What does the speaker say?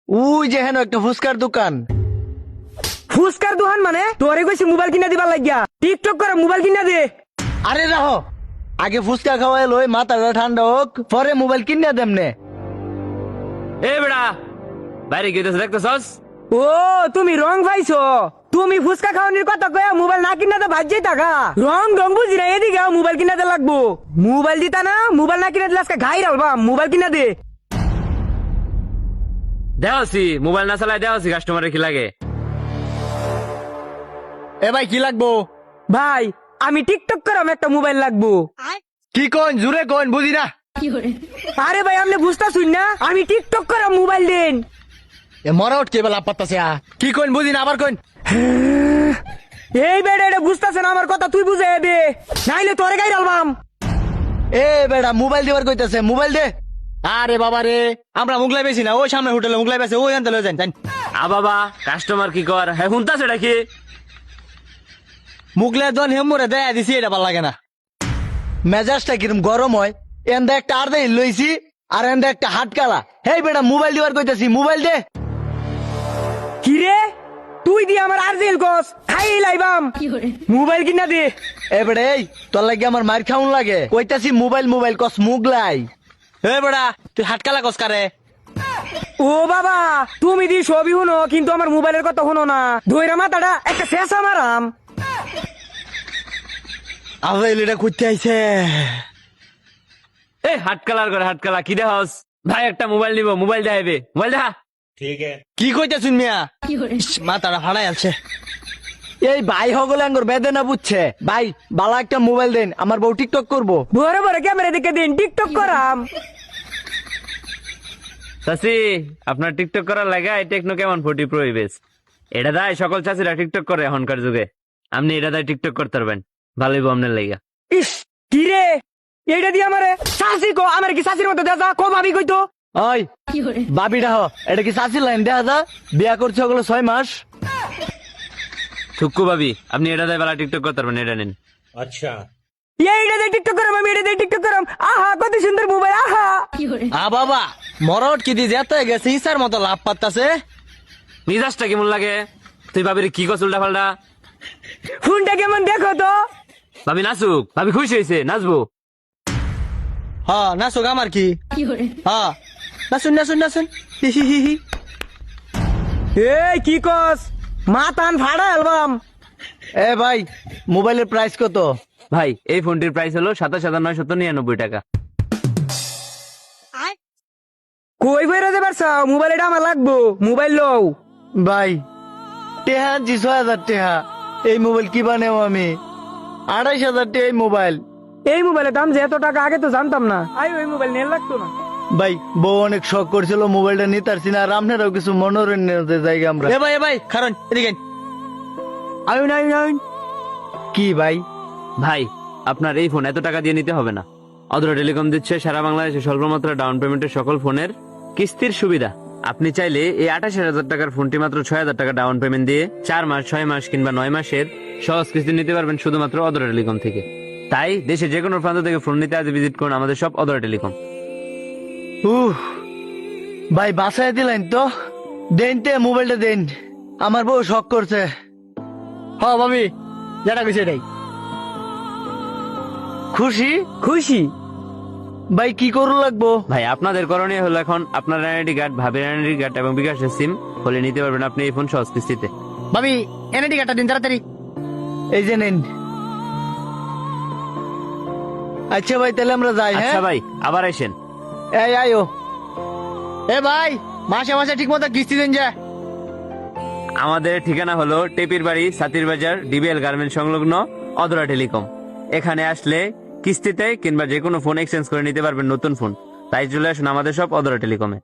ওই যে হেন একটা ফুচকার দোকান। ফুসকার দোকান মানে তোরে কইছি মোবাইল কিনা দিবার লাগিয়া টিকটক করে মোবাইল কিনা দে। আরে রাহো, আগে ফুচকা খাওয়াই লই, মাথাটা ঠান্ডা হোক, পরে মোবাইল কিনে দেমনে। এ বেড়া বাইরে গিয়ে দেখতেছস? ও তুমি রং পাইছো, তুমি ফুসকা খাওয়ানির কথা কয়ে মোবাইল না কিনা তো ভাজ্যই থাকা। রং রং বুঝি না, এদিকে মোবাইল কিনা দে লাগবো। মোবাইল দিতা না, মোবাইল না কিনা দিলে আজকে ঘাই রালবা। মোবাইল কিনা দে। দেওয়াছি মোবাইল না চালাই দেওয়াছি কাস্টমারের কি লাগে। এ ভাই কি লাগবো? ভাই আমি টিকটক করাম, একটা মোবাইল লাগবো। কি কোন জুড়ে কোন বুঝি না। আরে ভাই আপনি বুঝতেছুন না, আমি টিকটক করাম, মোবাইল দেন। এ মরা উঠ কে বেলা পাত্তাছে কি কোন বুঝি না, আবার কোন। এই বেড়ে এটা বুঝতেছে না আমার কথা, তুই বুঝে দে নাইলে তোরে গাই রালবাম। এ বেড়া মোবাইল দিবার কইতাছে, মোবাইল দে। আরে বাবা রে, আমরা মুগলাই বেশি না, ওই সামনে হোটেলে মুগলাই বেশি, ওই আনতে লয়ে যান। বাবা কাস্টমার কি কর, হ্যাঁ শুনতাছে নাকি? মুগলাই দন হেমরে দেয়া দিছি, এটা ভাল লাগে না। মেজাজটা কিরম গরম হয়। এন্দা একটা আর দেই লইছি, আর এন্দা একটা হাট কালা। হেই বেটা মোবাইল দিবার কইতাছি, মোবাইল দে। কি রে তুই দি আমার আরজেল গস খাই লাইবাম, মোবাইল কিনা দে। এ বেটা এই তোর লাগে আমার মার খাউন লাগে, কইতাছি মোবাইল মোবাইল কস মুগলাই। এ বেটা তুই হাট কালা কস কারে? ও বাবা তুমি দি সবই শুনো, কিন্তু আমার মোবাইলের কথা শুনো না। ধৈরা মাথাটা একটা শেষ আমারাম। আবার এটা করতে আইছে। এই হাট কালার করে হাট কালা কি দেহস? ভাই একটা মোবাইল নিব, মোবাইল দেখাইবে, মোবাইল দেখা। কি কইতাছুন মিয়া? ইস, মাথাটা ফাড়াই আছে। এই ভাই হগলে আঙ্গুর বেদনা বুঝছে। ভাই বালা একটা মোবাইল দেন, আমার বউ টিকটক করবো। বড় বড় ক্যামেরা দেখে দিন, টিকটক করাম। চাচি আপনার টিকটক করার লাগা এই টেকনো কেমন 40 প্রো বেস। এটা দায় সকল চাচিরা টিকটক করে এখনকার যুগে। আপনি এটা দায় টিকটক করতে পারবেন, ভালোই আপনার লাগা। ইস কি রে এইটা দিয়ে আমারে শাসি কো, আমার কি শাসির মতো দেখা কো ভাবি কইতো। ওই বাবিটা হ, এটা কি চাষির লাইন দেখা যা? বিয়া করছে ওগুলো 6 মাস। থুক্কু ভাবি আপনি এটা দায় ভালো টিকটক করতে পারবেন, এটা নেন। এইটা দিয়ে টিকটক করাম, আমি এটা দিয়ে টিকটক করাম। আহা কত সুন্দর মোবাইল, আহা। বাবা মরট কি দিয়ে যেতে গেছে, ইসার মতো লাভ পাত্তাছে। মিজাজটা কেমন লাগে? তুই ভাবির কি কস উল্টা পাল্টা? ফোনটা কেমন দেখো তো। ভাবি নাচুক, ভাবি খুশি হয়েছে, নাচবো। হ্যাঁ নাচুক, আমার কি। হ্যাঁ নাচুন নাচুন নাচুন। হি হি হি হি। এই কি কস, মাথান ফাড়া অ্যালবাম। এ ভাই মোবাইলের প্রাইস কত? ভাই এই ফোনটির প্রাইস হলো 27,999 টাকা। কই বেরো যে পারছ, মোবাইল এটা আমার লাগবো, মোবাইল লও। ভাই টেহা জি 6,000 টেহা, এই মোবাইল কি বানেও আমি? 28,000 টেহা এই মোবাইল। এই মোবাইলের দাম যে এত টাকা আগে তো জানতাম না, আই ওই মোবাইল নিয়ে লাগতো না। ভাই বউ অনেক শখ করছিল মোবাইলটা নিতে পারছি না, আর আপনারাও কিছু মনোরঞ্জনের জায়গা আমরা। এ ভাই কারণ এদিকে আইন আইন আইন। কি ভাই? ভাই আপনার এই ফোন এত টাকা দিয়ে নিতে হবে না। অদরা টেলিকম দিচ্ছে সারা বাংলাদেশে স্বল্পমাত্রা ডাউন পেমেন্টের সকল ফোনের কিস্তির সুবিধা। আপনি চাইলে এই 28,000 টাকার ফোনটি মাত্র 6,000 টাকা ডাউন পেমেন্ট দিয়ে 4 মাস, 6 মাস কিংবা 9 মাসের সহজ কিস্তি নিতে পারবেন শুধুমাত্র অদরা টেলিকম থেকে। তাই দেশে যে কোনো প্রান্ত থেকে ফোন নিতে আজ ভিজিট করুন আমাদের সব অদরা টেলিকম। ভাই বাসায় দিলেন তো, দেন তে মোবাইলটা দেন, আমার বউ শখ করছে। হ্যাঁ ভাবি যেটা কইছে এটাই। খুশি খুশি। ভাই কি করু লাগবো? ভাই আপনাদের করণীয় হলো এখন আপনার আইডেন্টি কার্ড, ভাবির আইডেন্টি কার্ড এবং বিকাশের সিম হলে নিতে পারবেন আপনি এই ফোন সহজ কিস্তিতে। ভাবি এনআইডি কার্ডটা দিন তাড়াতাড়ি। এই যে নেন। আচ্ছা ভাই তাহলে আমরা যাই। আচ্ছা হ্যাঁ ভাই আবার আসেন। এই আয়ো। এ ভাই মাসে মাসে ঠিক মতো কিস্তি দেন যা। আমাদের ঠিকানা হলো টেপির বাড়ি, সাতির বাজার, ডিবিএল গার্মেন্ট সংলগ্ন অদরা টেলিকম। এখানে আসলে কিস্তিতে কিংবা যে কোনো ফোন এক্সচেঞ্জ করে নিতে পারবেন নতুন ফোন। তাই চলে আসুন আমাদের সব অদরা টেলিকমে।